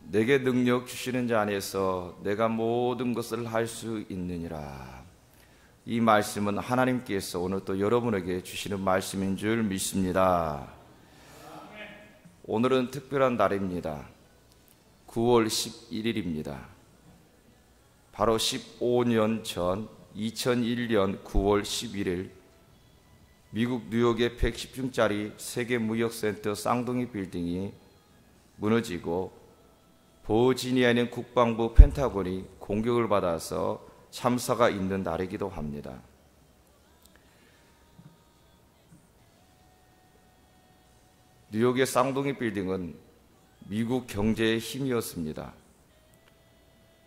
내게 능력 주시는 자 안에서 내가 모든 것을 할 수 있느니라. 이 말씀은 하나님께서 오늘 또 여러분에게 주시는 말씀인 줄 믿습니다. 오늘은 특별한 날입니다. 9월 11일입니다. 바로 15년 전 2001년 9월 11일 미국 뉴욕의 110층짜리 세계무역센터 쌍둥이 빌딩이 무너지고 버지니아에 있는 국방부 펜타곤이 공격을 받아서 참사가 있는 날이기도 합니다. 뉴욕의 쌍둥이 빌딩은 미국 경제의 힘이었습니다.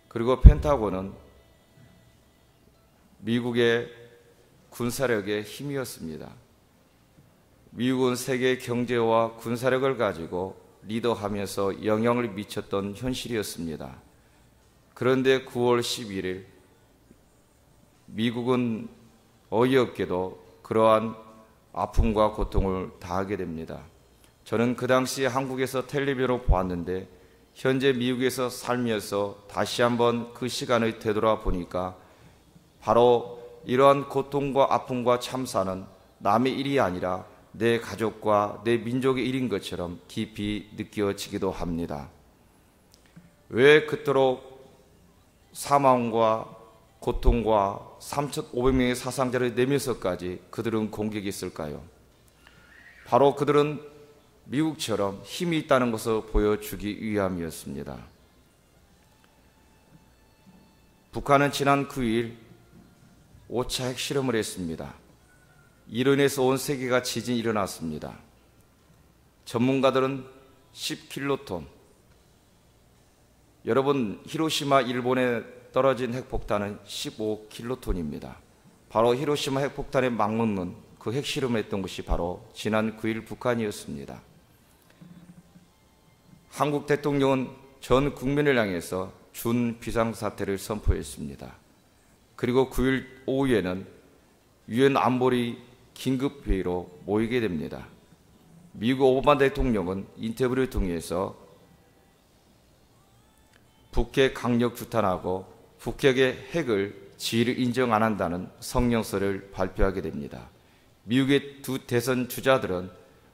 그리고 펜타곤은 미국의 군사력의 힘이었습니다. 미국은 세계 경제와 군사력을 가지고 리더하면서 영향을 미쳤던 현실이었습니다. 그런데 9월 11일 미국은 어이없게도 그러한 아픔과 고통을 당하게 됩니다. 저는 그 당시 한국에서 텔레비전으로 보았는데 현재 미국에서 살면서 다시 한번 그 시간을 되돌아 보니까 바로 이러한 고통과 아픔과 참사는 남의 일이 아니라 내 가족과 내 민족의 일인 것처럼 깊이 느껴지기도 합니다. 왜 그토록 사망과 고통과 3,500명의 사상자를 내면서까지 그들은 공격이 있을까요? 바로 그들은 미국처럼 힘이 있다는 것을 보여주기 위함이었습니다. 북한은 지난 9일 5차 핵실험을 했습니다. 이로 인해서 온 세계가 지진이 일어났습니다. 전문가들은 10킬로톤, 여러분 히로시마 일본에 떨어진 핵폭탄은 15킬로톤입니다. 바로 히로시마 핵폭탄에 맞먹는 그 핵실험을 했던 것이 바로 지난 9일 북한이었습니다. 한국 대통령은 전 국민을 향해서 준 비상사태를 선포했습니다. 그리고 9일 오후에는 유엔 안보리 긴급회의로 모이게 됩니다. 미국 오바마 대통령은 인터뷰를 통해서 북핵 강력 규탄하고 북핵의 핵을 지위를 인정 안 한다는 성명서를 발표하게 됩니다. 미국의 두 대선 주자들은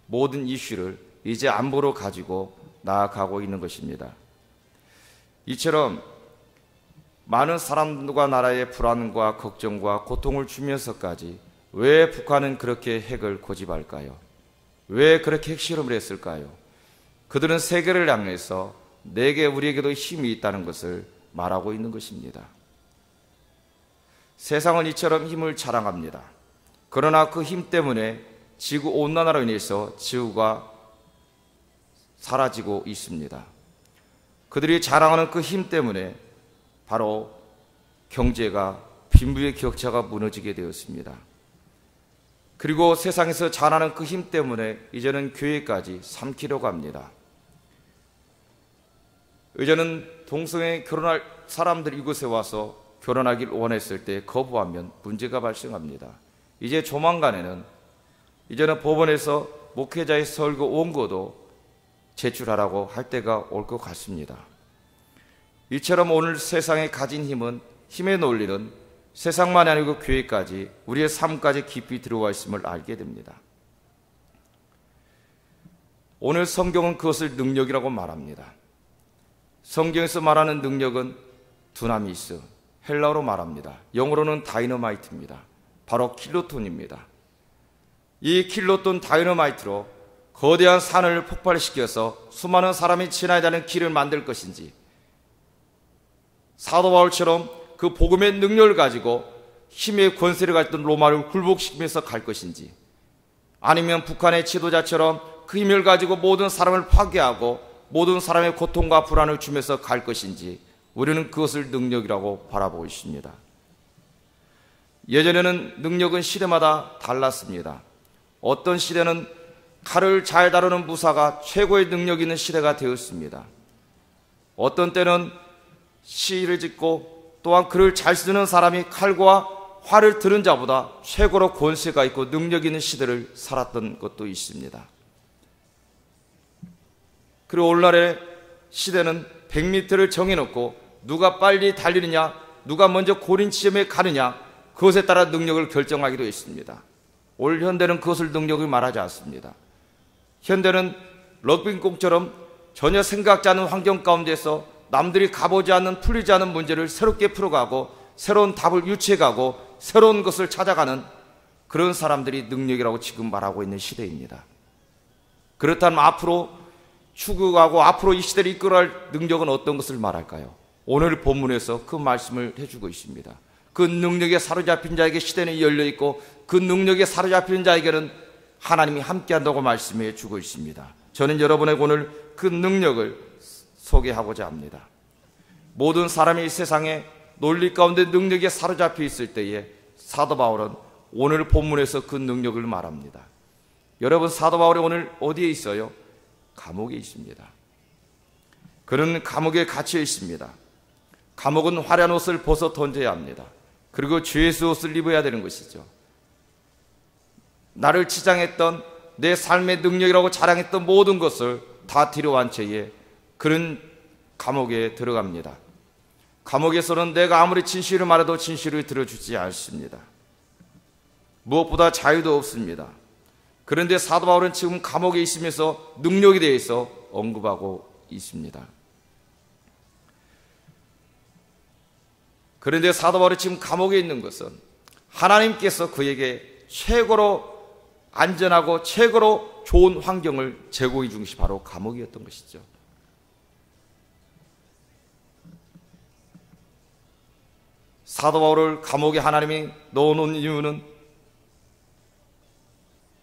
모든 이슈를 이제 안보로 가지고 나아가고 있는 것입니다. 이처럼 많은 사람들과 나라의 불안과 걱정과 고통을 주면서까지 왜 북한은 그렇게 핵을 고집할까요? 왜 그렇게 핵실험을 했을까요? 그들은 세계를 향해서 내게 우리에게도 힘이 있다는 것을 말하고 있는 것입니다. 세상은 이처럼 힘을 자랑합니다. 그러나 그 힘 때문에 지구온난화로 인해서 지구가 사라지고 있습니다. 그들이 자랑하는 그 힘 때문에 바로 경제가 빈부의 격차가 무너지게 되었습니다. 그리고 세상에서 자랑하는 그 힘 때문에 이제는 교회까지 삼키려고 합니다. 이제는 동성애 결혼할 사람들이 이곳에 와서 결혼하길 원했을 때 거부하면 문제가 발생합니다. 이제 조만간에는 이제는 법원에서 목회자의 설교 원고도 제출하라고 할 때가 올 것 같습니다. 이처럼 오늘 세상에 가진 힘은 힘의 논리는 세상만이 아니고 교회까지 우리의 삶까지 깊이 들어와 있음을 알게 됩니다. 오늘 성경은 그것을 능력이라고 말합니다. 성경에서 말하는 능력은 두나미스, 헬라어로 말합니다. 영어로는 다이너마이트입니다. 바로 킬로톤입니다. 이 킬로톤 다이너마이트로 거대한 산을 폭발시켜서 수많은 사람이 지나야 하는 길을 만들 것인지, 사도 바울처럼 그 복음의 능력을 가지고 힘의 권세를 가졌던 로마를 굴복시키면서 갈 것인지, 아니면 북한의 지도자처럼 그 힘을 가지고 모든 사람을 파괴하고 모든 사람의 고통과 불안을 주면서 갈 것인지, 우리는 그것을 능력이라고 바라보고 있습니다. 예전에는 능력은 시대마다 달랐습니다. 어떤 시대는 칼을 잘 다루는 무사가 최고의 능력 있는 시대가 되었습니다. 어떤 때는 시를 짓고 또한 글을 잘 쓰는 사람이 칼과 활을 드는 자보다 최고로 권세가 있고 능력 있는 시대를 살았던 것도 있습니다. 그리고 오늘날의 시대는 100m를 정해놓고 누가 빨리 달리느냐, 누가 먼저 고린 지점에 가느냐, 그것에 따라 능력을 결정하기도 했습니다. 오늘 현대는 그것을 능력을 말하지 않습니다. 현대는 럭비공처럼 전혀 생각지 않은 환경 가운데서 남들이 가보지 않는, 풀리지 않은 문제를 새롭게 풀어가고 새로운 답을 유추해가고 새로운 것을 찾아가는 그런 사람들이 능력이라고 지금 말하고 있는 시대입니다. 그렇다면 앞으로 추구하고 앞으로 이 시대를 이끌어갈 능력은 어떤 것을 말할까요? 오늘 본문에서 그 말씀을 해주고 있습니다. 그 능력에 사로잡힌 자에게 시대는 열려있고 그 능력에 사로잡힌 자에게는 하나님이 함께한다고 말씀해 주고 있습니다. 저는 여러분에게 오늘 그 능력을 소개하고자 합니다. 모든 사람이 이 세상에 논리 가운데 능력에 사로잡혀 있을 때에 사도 바울은 오늘 본문에서 그 능력을 말합니다. 여러분, 사도 바울이 오늘 어디에 있어요? 감옥에 있습니다. 그는 감옥에 갇혀 있습니다. 감옥은 화려한 옷을 벗어 던져야 합니다. 그리고 죄수 옷을 입어야 되는 것이죠. 나를 치장했던 내 삶의 능력이라고 자랑했던 모든 것을 다 뒤로한 채에 그는 감옥에 들어갑니다. 감옥에서는 내가 아무리 진실을 말해도 진실을 들어주지 않습니다. 무엇보다 자유도 없습니다. 그런데 사도 바울은 지금 감옥에 있으면서 능력에 대해서 언급하고 있습니다. 그런데 사도 바울이 지금 감옥에 있는 것은 하나님께서 그에게 최고로 안전하고 최고로 좋은 환경을 제공해 준 것이 바로 감옥이었던 것이죠. 사도 바울을 감옥에 하나님이 넣어놓은 이유는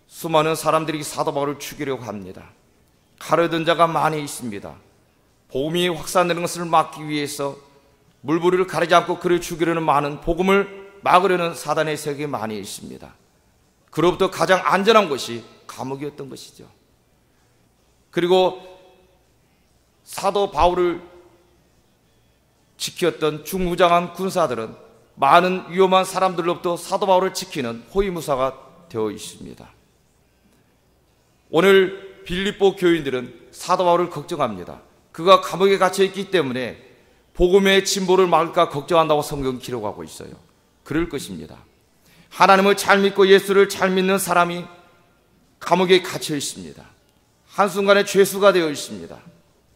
수많은 사람들이 사도 바울을 죽이려고 합니다. 칼을 든 자가 많이 있습니다. 복음이 확산되는 것을 막기 위해서 물부리를 가리지 않고 그를 죽이려는 많은, 복음을 막으려는 사단의 세력이 많이 있습니다. 그로부터 가장 안전한 곳이 감옥이었던 것이죠. 그리고 사도 바울을 지켰던 중무장한 군사들은 많은 위험한 사람들로부터 사도 바울을 지키는 호위무사가 되어 있습니다. 오늘 빌립보 교인들은 사도 바울을 걱정합니다. 그가 감옥에 갇혀 있기 때문에 복음의 진보를 막을까 걱정한다고 성경은 기록하고 있어요. 그럴 것입니다. 하나님을 잘 믿고 예수를 잘 믿는 사람이 감옥에 갇혀 있습니다. 한순간에 죄수가 되어 있습니다.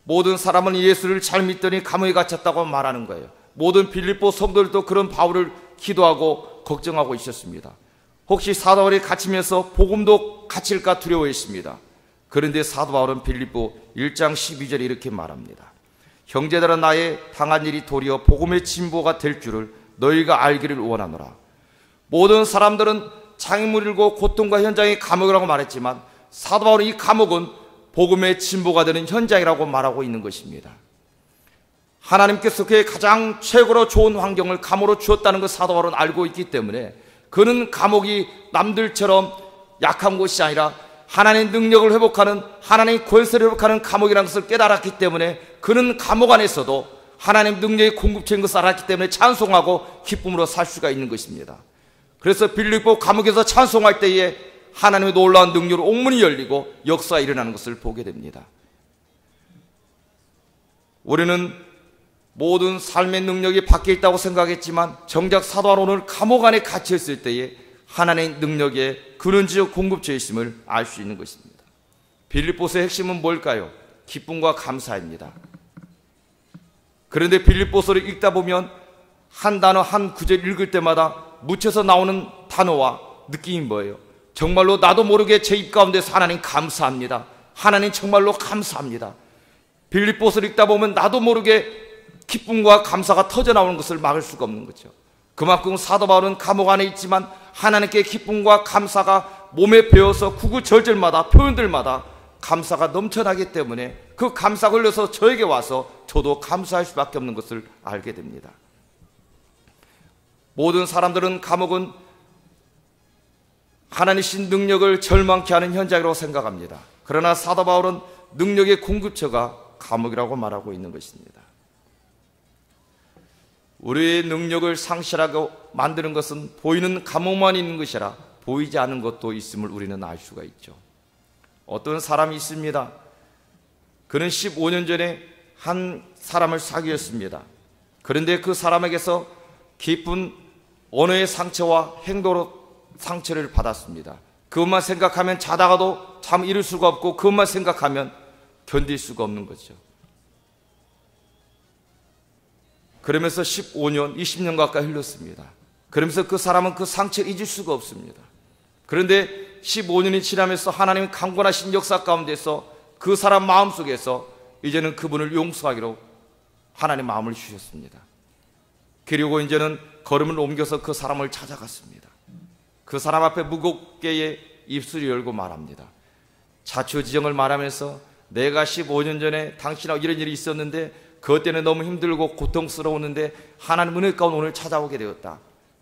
모든 사람은 예수를 잘 믿더니 감옥에 갇혔다고 말하는 거예요. 모든 빌립보 성도들도 그런 바울을 기도하고 걱정하고 있었습니다. 혹시 사도 바울이 갇히면서 복음도 갇힐까 두려워했습니다. 그런데 사도 바울은 빌립보 1장 12절에 이렇게 말합니다. 형제들아, 나의 당한 일이 도리어 복음의 진보가 될 줄을 너희가 알기를 원하노라. 모든 사람들은 장애물이고 고통과 현장이 감옥이라고 말했지만 사도 바울은 이 감옥은 복음의 진보가 되는 현장이라고 말하고 있는 것입니다. 하나님께서 그의 가장 최고로 좋은 환경을 감옥으로 주었다는 것 사도 바울은 알고 있기 때문에 그는 감옥이 남들처럼 약한 곳이 아니라 하나님의 능력을 회복하는, 하나님의 권세를 회복하는 감옥이라는 것을 깨달았기 때문에 그는 감옥 안에서도 하나님 능력의 공급체인 것을 알았기 때문에 찬송하고 기쁨으로 살 수가 있는 것입니다. 그래서 빌립보 감옥에서 찬송할 때에 하나님의 놀라운 능력으로 옥문이 열리고 역사가 일어나는 것을 보게 됩니다. 우리는 모든 삶의 능력이 밖에 있다고 생각했지만 정작 사도 바울은 오늘 감옥 안에 갇혀있을 때에 하나님의 능력의 근원지적 공급체이심을 알 수 있는 것입니다. 빌립보서의 핵심은 뭘까요? 기쁨과 감사입니다. 그런데 빌립보서를 읽다 보면 한 단어 한 구절 읽을 때마다 묻혀서 나오는 단어와 느낌이 뭐예요? 정말로 나도 모르게 제 입 가운데서 하나님 감사합니다. 하나님 정말로 감사합니다. 빌립보서를 읽다 보면 나도 모르게 기쁨과 감사가 터져나오는 것을 막을 수가 없는 거죠. 그만큼 사도 바울은 감옥 안에 있지만 하나님께 기쁨과 감사가 몸에 배어서 구구절절마다 표현들마다 감사가 넘쳐나기 때문에 그 감사가 흘러서 저에게 와서 저도 감사할 수밖에 없는 것을 알게 됩니다. 모든 사람들은 감옥은 하나님의 능력을 절망케 하는 현장이라고 생각합니다. 그러나 사도 바울은 능력의 공급처가 감옥이라고 말하고 있는 것입니다. 우리의 능력을 상실하고 만드는 것은 보이는 감옥만 있는 것이라 보이지 않는 것도 있음을 우리는 알 수가 있죠. 어떤 사람이 있습니다. 그는 15년 전에 한 사람을 사귀었습니다. 그런데 그 사람에게서 깊은 언어의 상처와 행동으로 상처를 받았습니다. 그것만 생각하면 자다가도 잠 이룰 수가 없고 그것만 생각하면 견딜 수가 없는 거죠. 그러면서 15년, 20년 가까이 흘렀습니다. 그러면서 그 사람은 그 상처를 잊을 수가 없습니다. 그런데 15년이 지나면서 하나님의 강권하신 역사 가운데서 그 사람 마음속에서 이제는 그분을 용서하기로 하나님 마음을 주셨습니다. 그리고 이제는 걸음을 옮겨서 그 사람을 찾아갔습니다. 그 사람 앞에 무겁게 입술을 열고 말합니다. 자초지정을 말하면서 내가 15년 전에 당신하고 이런 일이 있었는데 그것 때문에 너무 힘들고 고통스러웠는데 하나님 은혜 가운데 오늘 찾아오게 되었다.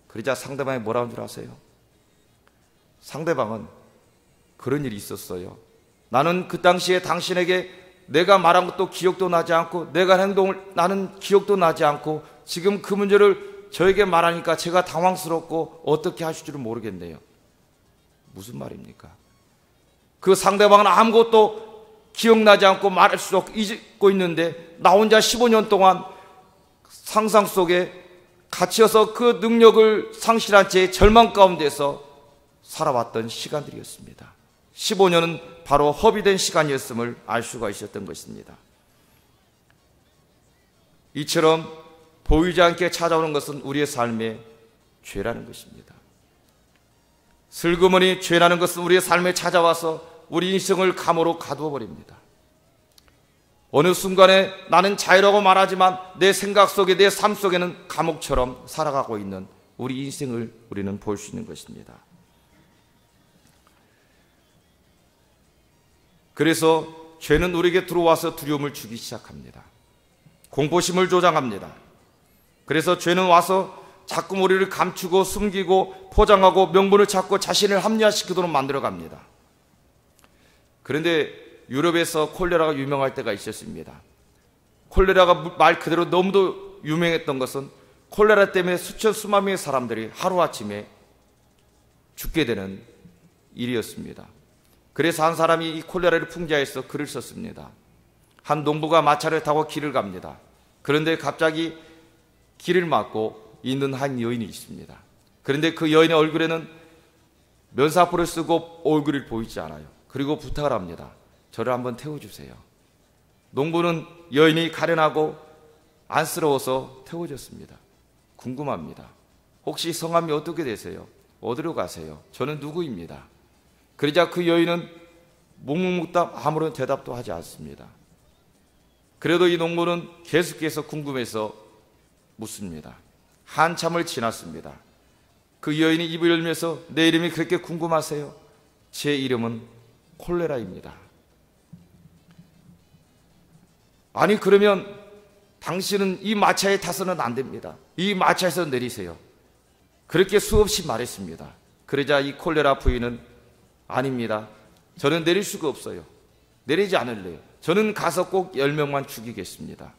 그러자 상대방이 뭐라는 줄 아세요? 상대방은 그런 일이 있었어요. 나는 그 당시에 당신에게 내가 말한 것도 기억도 나지 않고 내가 한 행동을 나는 기억도 나지 않고 지금 그 문제를 저에게 말하니까 제가 당황스럽고 어떻게 하실 줄을 모르겠네요. 무슨 말입니까? 그 상대방은 아무것도 기억나지 않고 말할 수 없고 잊고 있는데 나 혼자 15년 동안 상상 속에 갇혀서 그 능력을 상실한 채 절망 가운데서 살아왔던 시간들이었습니다. 15년은 바로 허비된 시간이었음을 알 수가 있었던 것입니다. 이처럼 보이지 않게 찾아오는 것은 우리의 삶의 죄라는 것입니다. 슬그머니 죄라는 것은 우리의 삶에 찾아와서 우리 인생을 감으로 가두어 버립니다. 어느 순간에 나는 자유라고 말하지만 내 생각 속에 내 삶 속에는 감옥처럼 살아가고 있는 우리 인생을 우리는 볼 수 있는 것입니다. 그래서 죄는 우리에게 들어와서 두려움을 주기 시작합니다. 공포심을 조장합니다. 그래서 죄는 와서 자꾸 우리를 감추고 숨기고 포장하고 명분을 찾고 자신을 합리화시키도록 만들어갑니다. 그런데 유럽에서 콜레라가 유명할 때가 있었습니다. 콜레라가 말 그대로 너무도 유명했던 것은 콜레라 때문에 수천 수만 명의 사람들이 하루아침에 죽게 되는 일이었습니다. 그래서 한 사람이 이 콜레라를 풍자해서 글을 썼습니다. 한 농부가 마차를 타고 길을 갑니다. 그런데 갑자기 길을 막고 있는 한 여인이 있습니다. 그런데 그 여인의 얼굴에는 면사포를 쓰고 얼굴이 보이지 않아요. 그리고 부탁을 합니다. 저를 한번 태워주세요. 농부는 여인이 가련하고 안쓰러워서 태워줬습니다. 궁금합니다. 혹시 성함이 어떻게 되세요? 어디로 가세요? 저는 누구입니다. 그러자 그 여인은 묵묵묵답 아무런 대답도 하지 않습니다. 그래도 이 농부는 계속해서 궁금해서 묻습니다. 한참을 지났습니다. 그 여인이 입을 열면서 내 이름이 그렇게 궁금하세요? 제 이름은 콜레라입니다. 아니 그러면 당신은 이 마차에 타서는 안 됩니다. 이 마차에서 내리세요. 그렇게 수없이 말했습니다. 그러자 이 콜레라 부인은 아닙니다. 저는 내릴 수가 없어요. 내리지 않을래요. 저는 가서 꼭 10명만 죽이겠습니다.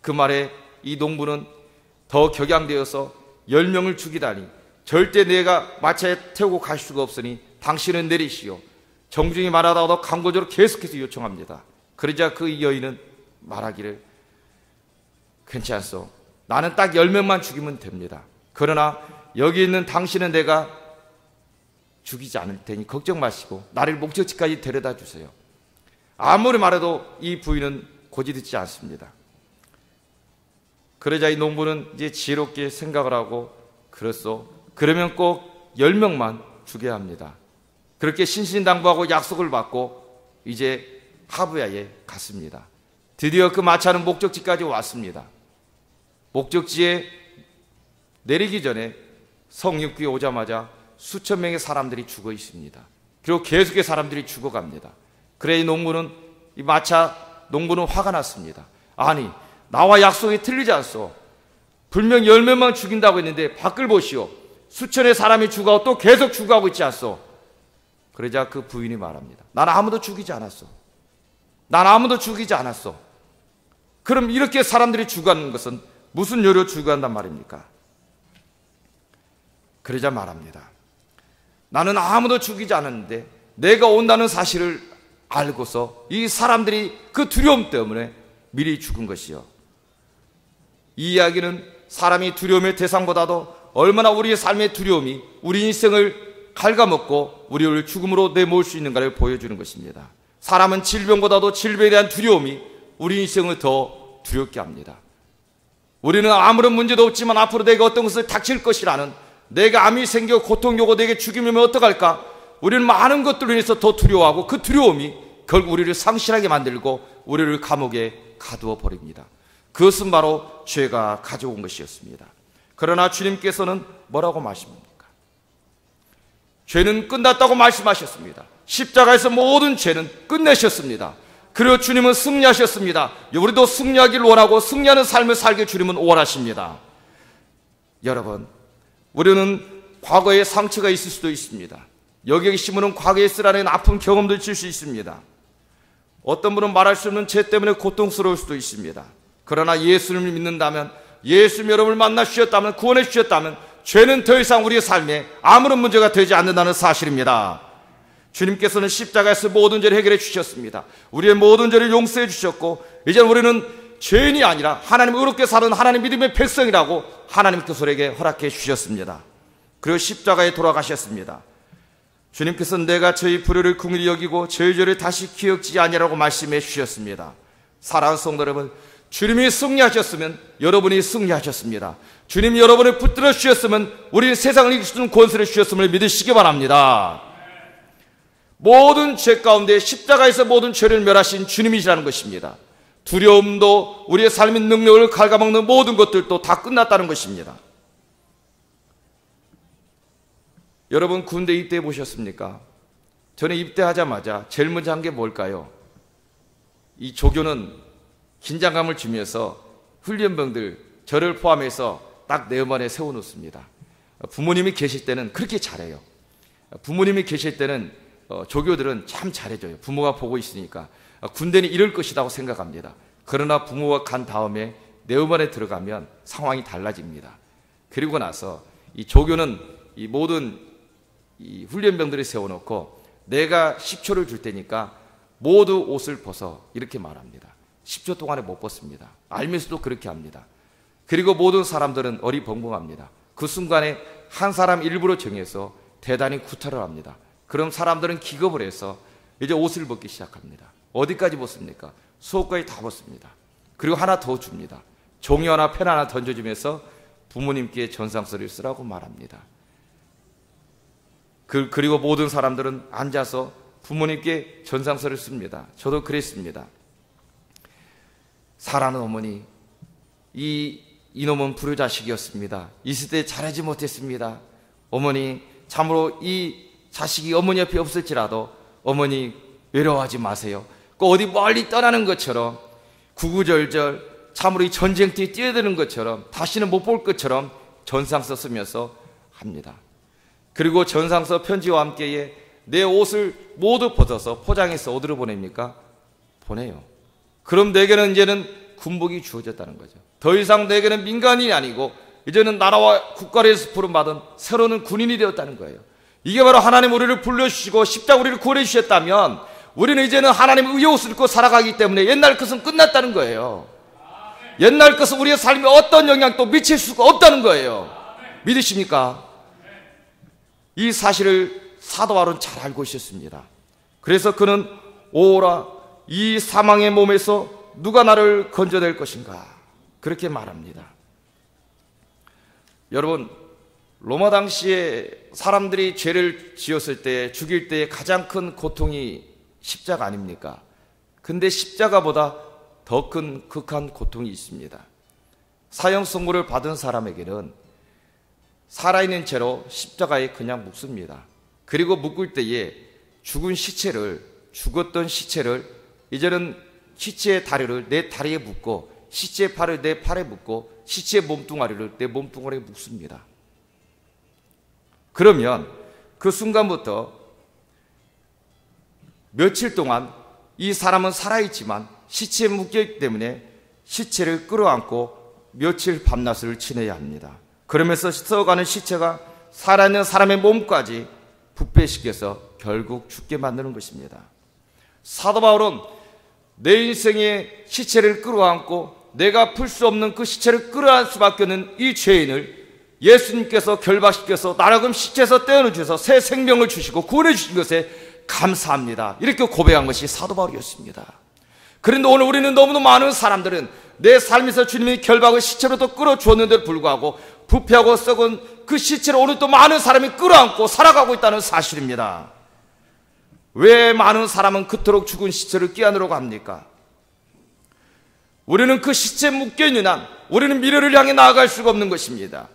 그 말에 이 농부는 더 격양되어서 10명을 죽이다니 절대 내가 마차에 태우고 갈 수가 없으니 당신은 내리시오. 정중히 말하다가도 강고적으로 계속해서 요청합니다. 그러자 그 여인은 말하기를 괜찮소. 나는 딱 10명만 죽이면 됩니다. 그러나 여기 있는 당신은 내가 죽이지 않을 테니 걱정 마시고 나를 목적지까지 데려다 주세요. 아무리 말해도 이 부인은 고지듣지 않습니다. 그러자 이 농부는 이제 지혜롭게 생각을 하고 그렇소. 그러면 꼭 10명만 죽여야 합니다. 그렇게 신신당부하고 약속을 받고 이제 하부야에 갔습니다. 드디어 그 마차는 목적지까지 왔습니다. 목적지에 내리기 전에 성육구에 오자마자 수천 명의 사람들이 죽어 있습니다. 그리고 계속해서 사람들이 죽어갑니다. 그래 이 농부는 이 마차 농부는 화가 났습니다. 아니 나와 약속이 틀리지 않소. 분명 10명만 죽인다고 했는데 밖을 보시오. 수천의 사람이 죽어가고 또 계속 죽어가고 있지 않소. 그러자 그 부인이 말합니다. 난 아무도 죽이지 않았어. 난 아무도 죽이지 않았어. 그럼 이렇게 사람들이 죽어가는 것은 무슨 요로 죽어간단 말입니까? 그러자 말합니다. 나는 아무도 죽이지 않았는데 내가 온다는 사실을 알고서 이 사람들이 그 두려움 때문에 미리 죽은 것이요. 이 이야기는 사람이 두려움의 대상보다도 얼마나 우리의 삶의 두려움이 우리 인생을 갉아먹고 우리를 죽음으로 내몰 수 있는가를 보여주는 것입니다. 사람은 질병보다도 질병에 대한 두려움이 우리 인생을 더 두렵게 합니다. 우리는 아무런 문제도 없지만 앞으로 내가 어떤 것을 닥칠 것이라는, 내가 암이 생겨 고통이 오고 내게 죽음이 오면 어떡할까? 우리는 많은 것들로 인해서 더 두려워하고 그 두려움이 결국 우리를 상실하게 만들고 우리를 감옥에 가두어 버립니다. 그것은 바로 죄가 가져온 것이었습니다. 그러나 주님께서는 뭐라고 말씀합니까? 죄는 끝났다고 말씀하셨습니다. 십자가에서 모든 죄는 끝내셨습니다. 그리고 주님은 승리하셨습니다. 우리도 승리하기를 원하고 승리하는 삶을 살길 주님은 원하십니다. 여러분, 우리는 과거에 상처가 있을 수도 있습니다. 여기 계신 분은 과거에 쓰라는 아픈 경험도 있을 수 있습니다. 어떤 분은 말할 수 없는 죄 때문에 고통스러울 수도 있습니다. 그러나 예수를 믿는다면, 예수님 여러분을 만나 주셨다면, 구원해 주셨다면 죄는 더 이상 우리의 삶에 아무런 문제가 되지 않는다는 사실입니다. 주님께서는 십자가에서 모든 죄를 해결해 주셨습니다. 우리의 모든 죄를 용서해 주셨고 이제 우리는 죄인이 아니라 하나님 의롭게 사는 하나님 믿음의 백성이라고 하나님께서 우리에게 허락해 주셨습니다. 그리고 십자가에 돌아가셨습니다. 주님께서는 내가 저희 불의를 긍휼히 여기고 저희 죄를 다시 기억지 아니라고 말씀해 주셨습니다. 사랑하는 성도 여러분, 주님이 승리하셨으면 여러분이 승리하셨습니다. 주님이 여러분을 붙들어 주셨으면 우리는 세상을 이길 수 있는 권세를 주셨음을 믿으시기 바랍니다. 모든 죄 가운데 십자가에서 모든 죄를 멸하신 주님이시라는 것입니다. 두려움도 우리의 삶의 능력을 갉아먹는 모든 것들도 다 끝났다는 것입니다. 여러분, 군대 입대해 보셨습니까? 저는 입대하자마자 제일 먼저 한 게 뭘까요? 이 조교는 긴장감을 주면서 훈련병들, 저를 포함해서 딱 내 음안에 세워놓습니다. 부모님이 계실 때는 그렇게 잘해요. 부모님이 계실 때는 조교들은 참 잘해줘요. 부모가 보고 있으니까. 군대는 이럴 것이라고 생각합니다. 그러나 부모가 간 다음에 내 음안에 들어가면 상황이 달라집니다. 그리고 나서 이 조교는 이 모든 이 훈련병들을 세워놓고 내가 10초를 줄 테니까 모두 옷을 벗어, 이렇게 말합니다. 10초 동안에 못 벗습니다. 알면서도 그렇게 합니다. 그리고 모든 사람들은 어리벙벙합니다. 그 순간에 한 사람 일부러 정해서 대단히 구타를 합니다. 그럼 사람들은 기겁을 해서 이제 옷을 벗기 시작합니다. 어디까지 벗습니까? 속까지 다 벗습니다. 그리고 하나 더 줍니다. 종이 하나, 펜 하나 던져주면서 부모님께 전상서를 쓰라고 말합니다. 그리고 모든 사람들은 앉아서 부모님께 전상서를 씁니다. 저도 그랬습니다. 사랑하는 어머니, 이놈은 불효자식이었습니다. 있을 때 잘하지 못했습니다. 어머니, 참으로 이 자식이 어머니 옆에 없을지라도 어머니 외로워하지 마세요. 꼭 어디 멀리 떠나는 것처럼 구구절절 참으로 이 전쟁터에 뛰어드는 것처럼 다시는 못 볼 것처럼 전상서 쓰면서 합니다. 그리고 전상서 편지와 함께 내 옷을 모두 벗어서 포장해서 어디로 보냅니까? 보내요. 그럼 내게는 이제는 군복이 주어졌다는 거죠. 더 이상 내게는 민간인이 아니고 이제는 나라와 국가를 위해서 부름받은 새로운 군인이 되었다는 거예요. 이게 바로 하나님 우리를 불러주시고 십자가 우리를 구원해 주셨다면 우리는 이제는 하나님의 의의 옷을 입고 살아가기 때문에 옛날 것은 끝났다는 거예요. 옛날 것은 우리의 삶에 어떤 영향도 미칠 수가 없다는 거예요. 믿으십니까? 이 사실을 사도 바울은 잘 알고 있었습니다. 그래서 그는 오라, 이 사망의 몸에서 누가 나를 건져낼 것인가, 그렇게 말합니다. 여러분, 로마 당시에 사람들이 죄를 지었을 때, 죽일 때 가장 큰 고통이 십자가 아닙니까? 근데 십자가보다 더 큰 극한 고통이 있습니다. 사형 선고를 받은 사람에게는 살아있는 채로 십자가에 그냥 묶습니다. 그리고 묶을 때에 죽었던 시체를 이제는 시체의 다리를 내 다리에 묶고 시체의 팔을 내 팔에 묶고 시체의 몸뚱아리를 내 몸뚱아리에 묶습니다. 그러면 그 순간부터 며칠 동안 이 사람은 살아있지만 시체에 묶여있기 때문에 시체를 끌어안고 며칠 밤낮을 지내야 합니다. 그러면서 썩어가는 시체가 살아있는 사람의 몸까지 부패시켜서 결국 죽게 만드는 것입니다. 사도 바울은 내 인생의 시체를 끌어안고 내가 풀 수 없는 그 시체를 끌어안을 수밖에 없는 이 죄인을 예수님께서 결박시켜서 나라금 시체에서 떼어내주셔서 새 생명을 주시고 구원해 주신 것에 감사합니다. 이렇게 고백한 것이 사도 바울이었습니다. 그런데 오늘 우리는 너무나 많은 사람들은 내 삶에서 주님이 결박을 시체로 또 끌어주었는데도 불구하고 부패하고 썩은 그 시체를 오늘 또 많은 사람이 끌어안고 살아가고 있다는 사실입니다. 왜 많은 사람은 그토록 죽은 시체를 끼안으려고 합니까? 우리는 그 시체에 묶여있는 한 우리는 미래를 향해 나아갈 수가 없는 것입니다.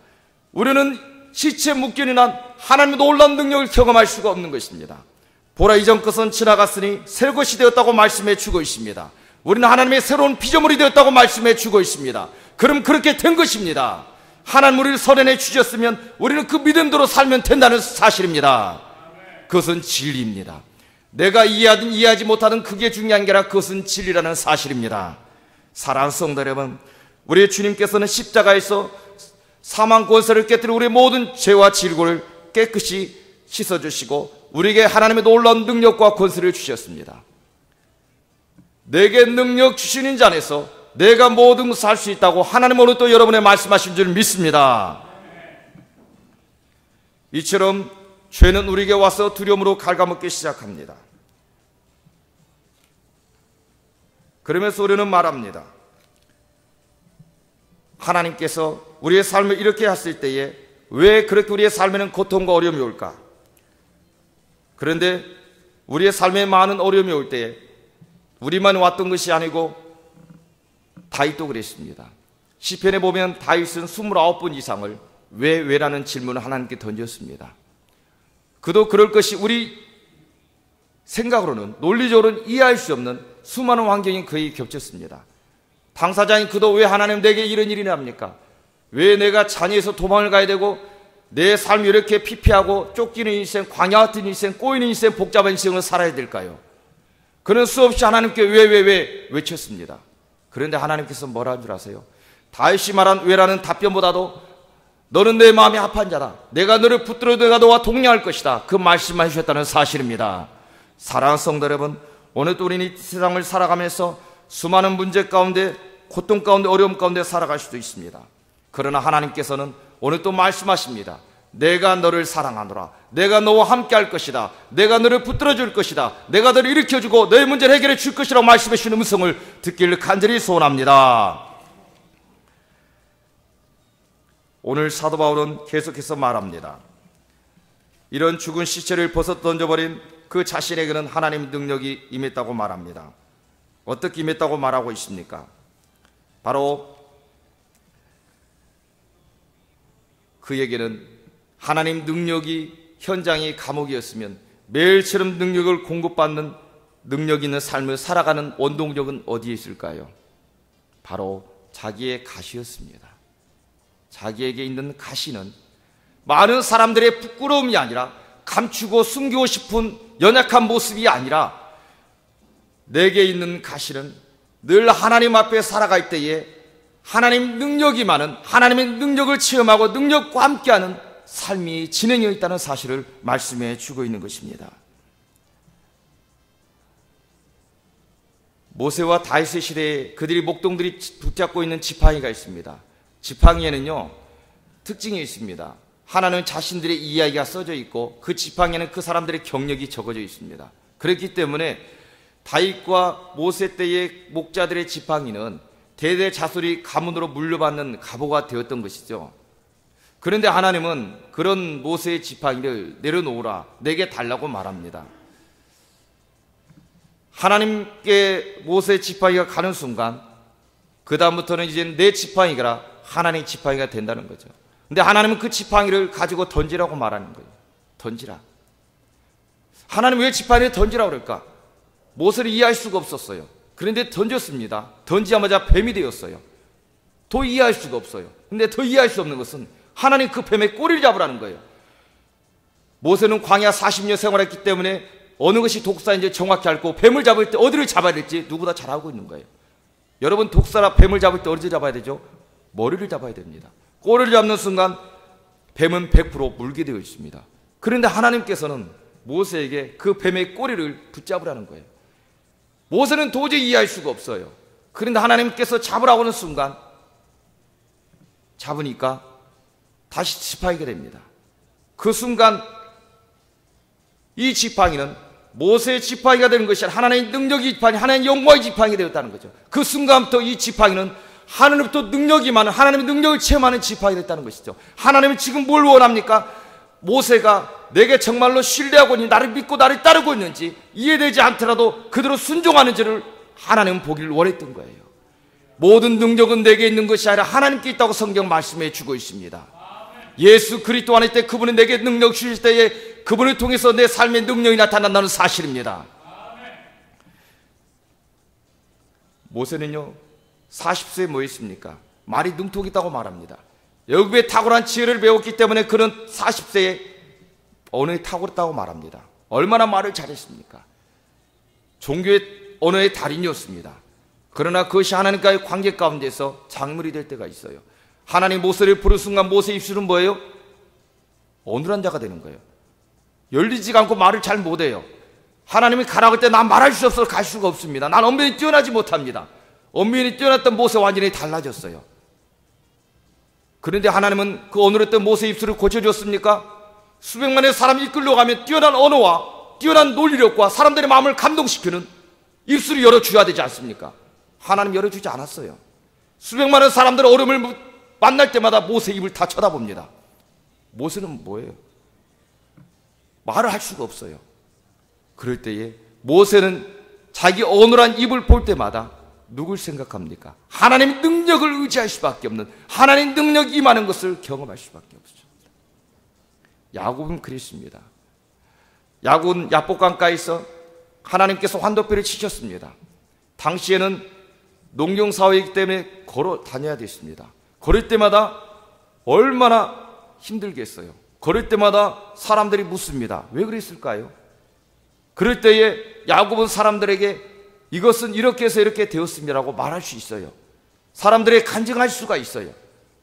우리는 시체에 묶여있는 한 하나님의 놀라운 능력을 경험할 수가 없는 것입니다. 보라, 이전 것은 지나갔으니 새 것이 되었다고 말씀해 주고 있습니다. 우리는 하나님의 새로운 피조물이 되었다고 말씀해 주고 있습니다. 그럼 그렇게 된 것입니다. 하나님 우리를 선언해 주셨으면 우리는 그 믿음대로 살면 된다는 사실입니다. 그것은 진리입니다. 내가 이해하든 이해하지 못하든 그게 중요한 게 아니라 그것은 진리라는 사실입니다. 사랑하는 성도 여러분, 우리의 주님께서는 십자가에서 사망 권세를 깨뜨려 우리의 모든 죄와 질고를 깨끗이 씻어주시고 우리에게 하나님의 놀라운 능력과 권세를 주셨습니다. 내게 능력 주시는 자 안에서 내가 모든 것을 할 수 있다고 하나님 오늘 또 여러분의 말씀하신 줄 믿습니다. 이처럼 죄는 우리에게 와서 두려움으로 갉아먹기 시작합니다. 그러면서 우리는 말합니다. 하나님께서 우리의 삶을 이렇게 했을 때에 왜 그렇게 우리의 삶에는 고통과 어려움이 올까? 그런데 우리의 삶에 많은 어려움이 올 때에 우리만 왔던 것이 아니고 다윗도 그랬습니다. 시편에 보면 다윗은 29번 이상을 왜라는 질문을 하나님께 던졌습니다. 그도 그럴 것이 우리 생각으로는 논리적으로는 이해할 수 없는 수많은 환경이 그에게 겹쳤습니다. 당사자인 그도 왜 하나님 내게 이런 일이 납니까? 왜 내가 잔해에서 도망을 가야 되고 내 삶이 이렇게 피폐하고 쫓기는 인생, 광야 같은 인생, 꼬이는 인생, 복잡한 인생을 살아야 될까요? 그는 수없이 하나님께 왜 외쳤습니다. 그런데 하나님께서 뭐라 한 줄 아세요? 다윗이 말한 왜라는 답변보다도 너는 내 마음이 합한 자다. 내가 너를 붙들어 내가 너와 동행할 것이다. 그 말씀만 해주셨다는 사실입니다. 사랑하는 성도 여러분, 오늘도 우리는 이 세상을 살아가면서 수많은 문제 가운데, 고통 가운데, 어려움 가운데 살아갈 수도 있습니다. 그러나 하나님께서는 오늘 또 말씀하십니다. 내가 너를 사랑하노라. 내가 너와 함께 할 것이다. 내가 너를 붙들어 줄 것이다. 내가 너를 일으켜주고 너의 문제를 해결해 줄 것이라고 말씀해 주시는 음성을 듣기를 간절히 소원합니다. 오늘 사도 바울은 계속해서 말합니다. 이런 죽은 시체를 벗어 던져버린 그 자신에게는 하나님 능력이 임했다고 말합니다. 어떻게 임했다고 말하고 있습니까? 바로 그에게는 하나님 능력이 현장이 감옥이었으면 매일처럼 능력을 공급받는 능력 있는 삶을 살아가는 원동력은 어디에 있을까요? 바로 자기의 가시였습니다. 자기에게 있는 가시는 많은 사람들의 부끄러움이 아니라 감추고 숨기고 싶은 연약한 모습이 아니라 내게 있는 가시는 늘 하나님 앞에 살아갈 때에 하나님 능력이 많은 하나님의 능력을 체험하고 능력과 함께하는 삶이 진행해 있다는 사실을 말씀해 주고 있는 것입니다. 모세와 다윗의 시대에 그들이 목동들이 붙잡고 있는 지팡이가 있습니다. 지팡이에는요 특징이 있습니다. 하나는 자신들의 이야기가 써져 있고 그 지팡이에는 그 사람들의 경력이 적어져 있습니다. 그렇기 때문에 다윗과 모세 때의 목자들의 지팡이는 대대자손이 가문으로 물려받는 갑오가 되었던 것이죠. 그런데 하나님은 그런 모세의 지팡이를 내려놓으라, 내게 달라고 말합니다. 하나님께 모세의 지팡이가 가는 순간 그 다음부터는 이제 내 지팡이가 하나님의 지팡이가 된다는 거죠. 근데 하나님은 그 지팡이를 가지고 던지라고 말하는 거예요. 던지라. 하나님 왜 지팡이를 던지라고 그럴까? 모세를 이해할 수가 없었어요. 그런데 던졌습니다. 던지자마자 뱀이 되었어요. 더 이해할 수가 없어요. 근데 더 이해할 수 없는 것은 하나님 그 뱀의 꼬리를 잡으라는 거예요. 모세는 광야 40년 생활했기 때문에 어느 것이 독사인지 정확히 알고 뱀을 잡을 때 어디를 잡아야 될지 누구보다 잘 알고 있는 거예요. 여러분 독사라 뱀을 잡을 때 어디를 잡아야 되죠? 머리를 잡아야 됩니다. 꼬리를 잡는 순간 뱀은 100% 물게 되어 있습니다. 그런데 하나님께서는 모세에게 그 뱀의 꼬리를 붙잡으라는 거예요. 모세는 도저히 이해할 수가 없어요. 그런데 하나님께서 잡으라고 하는 순간 잡으니까 다시 지팡이가 됩니다. 그 순간 이 지팡이는 모세의 지팡이가 되는 것이 아니라 하나님의 능력이 지팡이, 하나님의 영광의 지팡이가 되었다는 거죠. 그 순간부터 이 지팡이는 하나님부터 능력이 많은, 하나님의 능력을 체험하는 지팡이가 됐다는 것이죠. 하나님은 지금 뭘 원합니까? 모세가 내게 정말로 신뢰하고 있는지, 나를 믿고 나를 따르고 있는지, 이해되지 않더라도 그대로 순종하는지를 하나님은 보기를 원했던 거예요. 모든 능력은 내게 있는 것이 아니라 하나님께 있다고 성경 말씀해 주고 있습니다. 예수 그리스도 안에 때 그분이 내게 능력 주실 때에 그분을 통해서 내 삶의 능력이 나타난다는 사실입니다. 모세는요 40세에 뭐 했습니까? 말이 능통했다고 말합니다. 여기에 탁월한 지혜를 배웠기 때문에 그는 40세에 언어에 탁월했다고 말합니다. 얼마나 말을 잘했습니까? 종교의 언어의 달인이었습니다. 그러나 그것이 하나님과의 관계 가운데서 장물이 될 때가 있어요. 하나님 모세를 부른 순간 모세 입술은 뭐예요? 어눌한 자가 되는 거예요. 열리지가 않고 말을 잘 못해요. 하나님이 가라고 할 때 난 말할 수 없어서 갈 수가 없습니다. 난 언변이 뛰어나지 못합니다. 언변이 뛰어났던 모세 완전히 달라졌어요. 그런데 하나님은 그 어눌했던 모세 입술을 고쳐줬습니까? 수백만의 사람이 이끌려가면 뛰어난 언어와 뛰어난 논리력과 사람들의 마음을 감동시키는 입술을 열어줘야 되지 않습니까? 하나님 열어주지 않았어요. 수백만의 사람들의 어려움을 만날 때마다 모세 입을 다 쳐다봅니다. 모세는 뭐예요? 말을 할 수가 없어요. 그럴 때에 모세는 자기 어눌한 입을 볼 때마다 누굴 생각합니까? 하나님의 능력을 의지할 수밖에 없는, 하나님의 능력이 임하는 것을 경험할 수밖에 없습니다. 야곱은 그랬습니다. 야곱은 야복강가에서 하나님께서 환도표를 치셨습니다. 당시에는 농경사회이기 때문에 걸어 다녀야 됐습니다. 걸을 때마다 얼마나 힘들겠어요. 걸을 때마다 사람들이 묻습니다. 왜 그랬을까요? 그럴 때에 야곱은 사람들에게 이것은 이렇게 해서 이렇게 되었습니다라고 말할 수 있어요. 사람들에게 간증할 수가 있어요.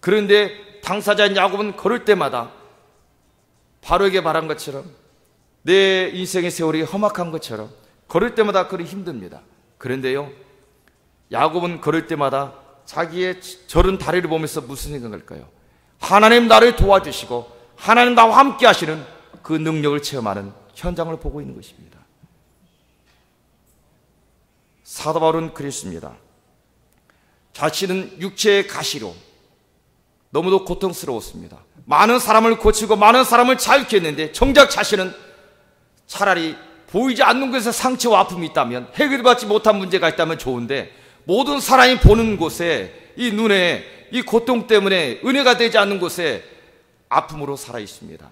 그런데 당사자인 야곱은 걸을 때마다 바로에게 말한 것처럼 내 인생의 세월이 험악한 것처럼 걸을 때마다 그리 힘듭니다. 그런데요 야곱은 걸을 때마다 자기의 저른 다리를 보면서 무슨 생각할까요? 하나님 나를 도와주시고 하나님 나와 함께 하시는 그 능력을 체험하는 현장을 보고 있는 것입니다. 사도 바울은 그랬습니다. 자신은 육체의 가시로 너무도 고통스러웠습니다. 많은 사람을 고치고 많은 사람을 자유케 했는데 정작 자신은 차라리 보이지 않는 곳에서 상처와 아픔이 있다면, 해결받지 못한 문제가 있다면 좋은데 모든 사람이 보는 곳에, 이 눈에 이 고통 때문에 은혜가 되지 않는 곳에 아픔으로 살아 있습니다.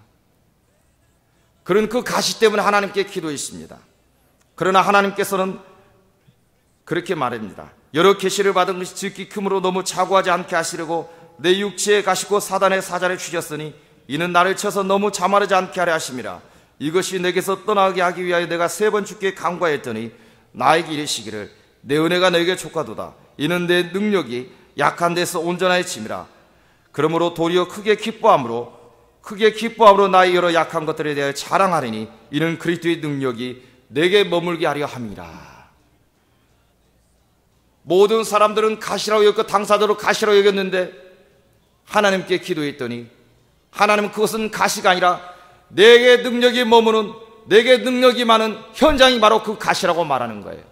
그런 그 가시 때문에 하나님께 기도했습니다. 그러나 하나님께서는 그렇게 말합니다. 여러 계시를 받은 것이 즉기 크므로 너무 자고하지 않게 하시려고 내 육체에 가시고 사단의 사자를 주셨으니 이는 나를 쳐서 너무 자만하지 않게 하려 하심이라. 이것이 내게서 떠나게 하기 위하여 내가 3번 주께 간구하였더니 나에게 이르시기를 내 은혜가 너에게 족하도다. 이는 내 능력이 약한 데서 온전하여 짐이라. 그러므로 도리어 크게 기뻐함으로 나의 여러 약한 것들에 대하여 자랑하리니 이는 그리스도의 능력이 내게 머물게 하려 함이라. 모든 사람들은 가시라고 여겼고 당사자로 가시라고 여겼는데 하나님께 기도했더니 하나님은 그것은 가시가 아니라 내게 능력이 머무는, 내게 능력이 많은 현장이 바로 그 가시라고 말하는 거예요.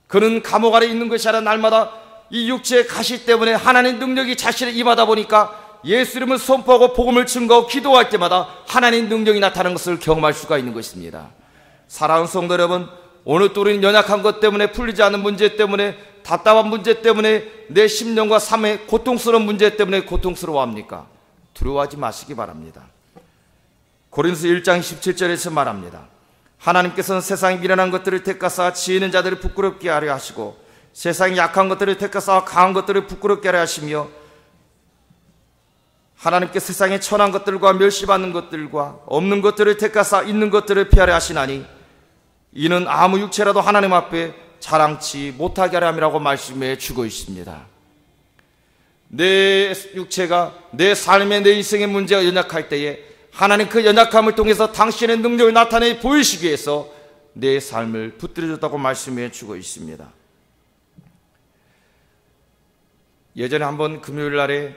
그는 감옥 아래 있는 것이 아니라 날마다 이 육체의 가시 때문에 하나님의 능력이 자신을 임하다 보니까 예수 이름을 선포하고 복음을 증거하고 기도할 때마다 하나님의 능력이 나타나는 것을 경험할 수가 있는 것입니다. 사랑하는 성도 여러분, 오늘 또 우리는 연약한 것 때문에, 풀리지 않는 문제 때문에, 답답한 문제 때문에, 내 심령과 삶의 고통스러운 문제 때문에 고통스러워합니까? 두려워하지 마시기 바랍니다. 고린도서 1장 17절에서 말합니다. 하나님께서는 세상에 미련한 것들을 택하사 지혜 있는 자들을 부끄럽게 하려 하시고 세상에 약한 것들을 택하사 강한 것들을 부끄럽게 하려 하시며 하나님께 세상에 천한 것들과 멸시받는 것들과 없는 것들을 택하사 있는 것들을 피하려 하시나니 이는 아무 육체라도 하나님 앞에 자랑치 못하게 하려 함이라고 말씀해 주고 있습니다. 내 육체가 내 삶의 내 인생의 문제가 연약할 때에 하나님 그 연약함을 통해서 당신의 능력을 나타내 보이시기 위해서 내 삶을 붙들어줬다고 말씀해 주고 있습니다. 예전에 한번 금요일 날에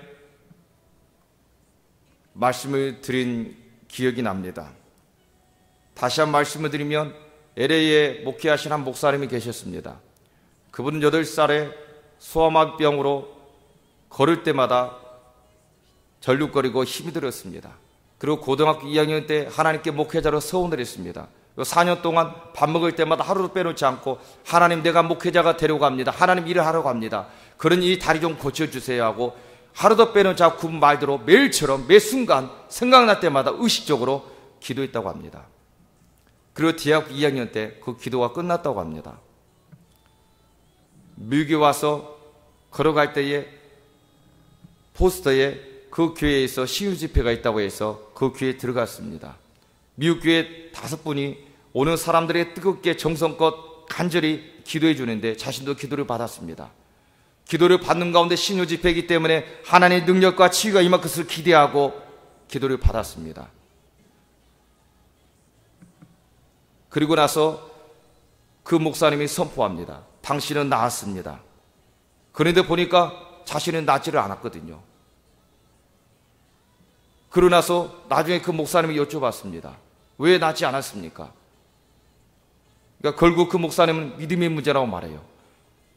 말씀을 드린 기억이 납니다. 다시 한 말씀을 드리면 LA에 목회하신 한 목사님이 계셨습니다. 그분은 8살에 소아마비병으로 걸을 때마다 절룩거리고 힘이 들었습니다. 그리고 고등학교 2학년 때 하나님께 목회자로 서원을 했습니다. 4년 동안 밥 먹을 때마다 하루도 빼놓지 않고 하나님, 내가 목회자가 되려고 합니다. 하나님, 일을 하려고 합니다. 그러니 이 다리 좀 고쳐주세요 하고 하루도 빼놓지 않고 그분 말대로 매일처럼 매 순간 생각날 때마다 의식적으로 기도했다고 합니다. 그리고 대학교 2학년 때 그 기도가 끝났다고 합니다. 미국에 와서 걸어갈 때에 포스터에 그 교회에서 시유 집회가 있다고 해서 그 교회에 들어갔습니다. 미국 교회 5분이 오는 사람들의 뜨겁게 정성껏 간절히 기도해 주는데 자신도 기도를 받았습니다. 기도를 받는 가운데 신유 집회이기 때문에 하나님의 능력과 치유가 임할 것을 기대하고 기도를 받았습니다. 그리고 나서 그 목사님이 선포합니다. 당신은 나았습니다. 그런데 보니까 자신은 낫지를 않았거든요. 그러고 나서 나중에 그 목사님이 여쭤봤습니다. 왜 낫지 않았습니까? 그러니까 결국 그 목사님은 믿음의 문제라고 말해요.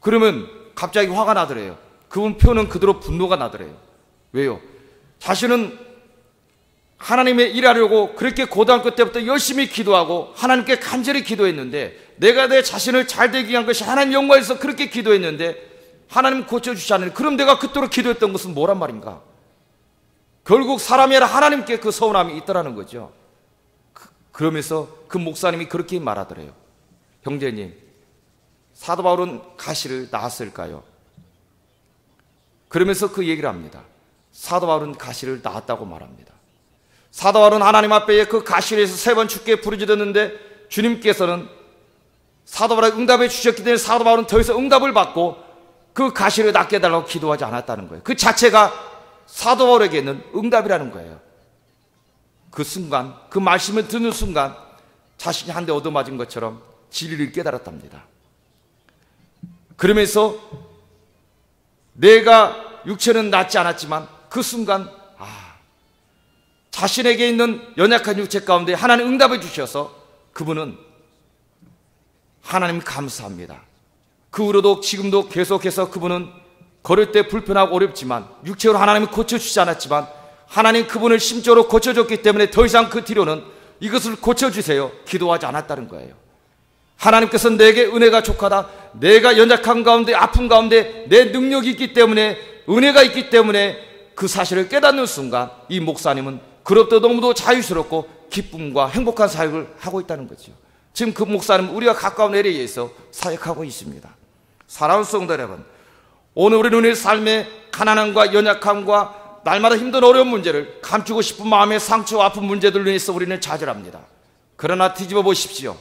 그러면 갑자기 화가 나더래요. 그분 표는 그대로 분노가 나더래요. 왜요? 자신은 하나님의 일하려고 그렇게 고등학교 때부터 열심히 기도하고 하나님께 간절히 기도했는데, 내가 내 자신을 잘되게 위한 것이 하나님 영광에서 그렇게 기도했는데 하나님 고쳐주지 않으니, 그럼 내가 그토록 기도했던 것은 뭐란 말인가? 결국 사람이 아니라 하나님께 그 서운함이 있더라는 거죠. 그러면서 그 목사님이 그렇게 말하더래요. 형제님, 사도 바울은 가시를 낳았을까요? 그러면서 그 얘기를 합니다. 사도 바울은 가시를 낳았다고 말합니다. 사도 바울은 하나님 앞에 그 가시에서 3번 죽게 부르짖었는데 주님께서는 사도 바울에게 응답해 주셨기 때문에 사도 바울은 더 이상 응답을 받고 그 가시를 낫게 해달라고 기도하지 않았다는 거예요. 그 자체가 사도 바울에게는 응답이라는 거예요. 그 순간, 그 말씀을 듣는 순간 자신이 한 대 얻어맞은 것처럼 진리를 깨달았답니다. 그러면서 내가 육체는 낫지 않았지만 그 순간 자신에게 있는 연약한 육체 가운데 하나님 응답해 주셔서 그분은 하나님 감사합니다. 그 후로도 지금도 계속해서 그분은 걸을 때 불편하고 어렵지만 육체로 하나님이 고쳐주지 않았지만 하나님 그분을 심적으로 고쳐줬기 때문에 더 이상 그 뒤로는 이것을 고쳐주세요 기도하지 않았다는 거예요. 하나님께서 내게 은혜가 족하다, 내가 연약한 가운데 아픈 가운데 내 능력이 있기 때문에, 은혜가 있기 때문에 그 사실을 깨닫는 순간 이 목사님은 그로부터 너무도 자유스럽고 기쁨과 행복한 사역을 하고 있다는 거죠. 지금 그 목사님은 우리가 가까운 LA에서 사역하고 있습니다. 사랑하는 성도 여러분, 오늘 우리는 우리의 삶의 가난함과 연약함과 날마다 힘든 어려운 문제를 감추고 싶은 마음의 상처와 아픈 문제들로 인해서 우리는 좌절합니다. 그러나 뒤집어 보십시오.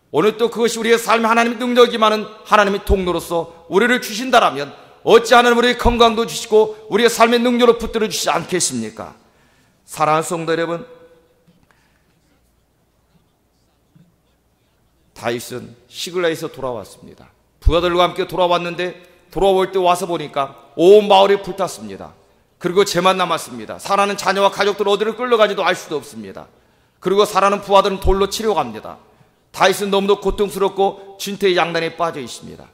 오늘 또 그것이 우리의 삶에 하나님의 능력이많은 하나님의 통로로서 우리를 주신다라면 어찌 하나님 우리의 건강도 주시고 우리의 삶의 능력을 붙들어 주시지 않겠습니까? 사랑하는 성도 여러분, 다윗은 시글라에서 돌아왔습니다. 부하들과 함께 돌아왔는데 돌아올 때 와서 보니까 온 마을이 불탔습니다. 그리고 죄만 남았습니다. 사랑하는 자녀와 가족들 어디를 끌려가지도 알 수도 없습니다. 그리고 사랑하는 부하들은 돌로 치러 갑니다. 다윗은 너무도 고통스럽고 진퇴의 양단에 빠져 있습니다.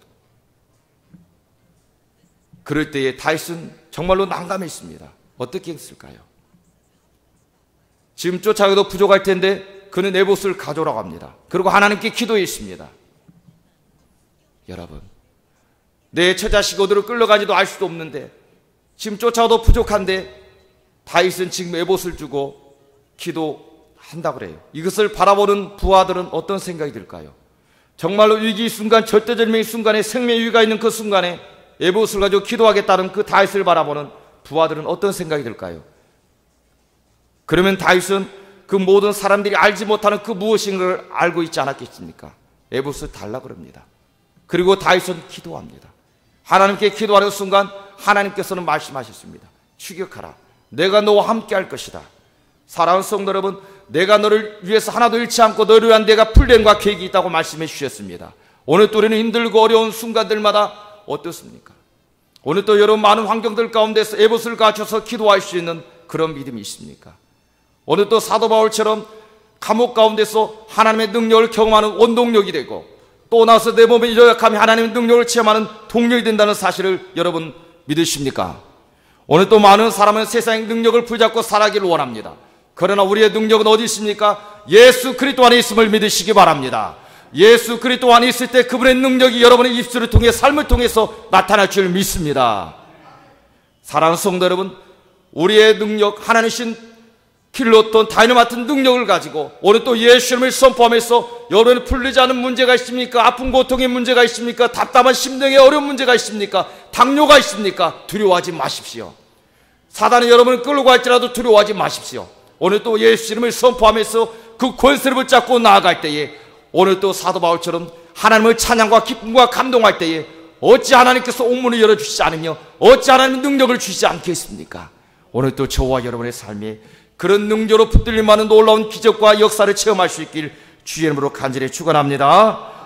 그럴 때에 다윗은 정말로 난감했습니다. 어떻게 했을까요? 지금 쫓아가도 부족할 텐데 그는 에봇을 가져오라고 합니다. 그리고 하나님께 기도했습니다. 여러분, 내 처자식 어디로 끌려가지도 알 수도 없는데 지금 쫓아가도 부족한데 다윗은 지금 에봇을 주고 기도한다고 그래요. 이것을 바라보는 부하들은 어떤 생각이 들까요? 정말로 위기 순간, 절대절명의 순간에 생명의 위기가 있는 그 순간에 에봇을 가지고 기도하겠다는 그 다윗을 바라보는 부하들은 어떤 생각이 들까요? 그러면 다윗은 그 모든 사람들이 알지 못하는 그 무엇인가를 알고 있지 않았겠습니까? 에봇을 달라 그럽니다. 그리고 다윗은 기도합니다. 하나님께 기도하는 순간 하나님께서는 말씀하셨습니다. 추격하라. 내가 너와 함께 할 것이다. 사랑하는 성도 여러분, 내가 너를 위해서 하나도 잃지 않고 너를 위한 내가 플랜과 계획이 있다고 말씀해 주셨습니다. 오늘 또 우리는 힘들고 어려운 순간들마다 어떻습니까? 오늘 또 여러분 많은 환경들 가운데서 에봇을 갖춰서 기도할 수 있는 그런 믿음이 있습니까? 오늘 또 사도 바울처럼 감옥 가운데서 하나님의 능력을 경험하는 원동력이 되고 또 나서 내 몸의 연약함이 하나님의 능력을 체험하는 동력이 된다는 사실을 여러분 믿으십니까? 오늘 또 많은 사람은 세상의 능력을 붙잡고 살아가기를 원합니다. 그러나 우리의 능력은 어디 있습니까? 예수 그리스도 안에 있음을 믿으시기 바랍니다. 예수 그리스도 안에 있을 때 그분의 능력이 여러분의 입술을 통해 삶을 통해서 나타날 줄 믿습니다. 사랑하는 성도 여러분, 우리의 능력, 하나님 신 킬로톤 다이너마이트 능력을 가지고 오늘 또 예수님을 선포하면서 여러분이 풀리지 않은 문제가 있습니까? 아픈 고통의 문제가 있습니까? 답답한 심령의 어려운 문제가 있습니까? 당뇨가 있습니까? 두려워하지 마십시오. 사단이 여러분을 끌고 갈지라도 두려워하지 마십시오. 오늘 또 예수님을 선포하면서 그 권세를 붙잡고 나아갈 때에 오늘 또 사도 바울처럼 하나님을 찬양과 기쁨과 감동할 때에 어찌 하나님께서 옥문을 열어주시지 않으며 어찌 하나님의 능력을 주시지 않겠습니까? 오늘 또 저와 여러분의 삶에 그런 능력으로 붙들림하는 놀라운 기적과 역사를 체험할 수 있길 주의 이름으로 간절히 축원합니다.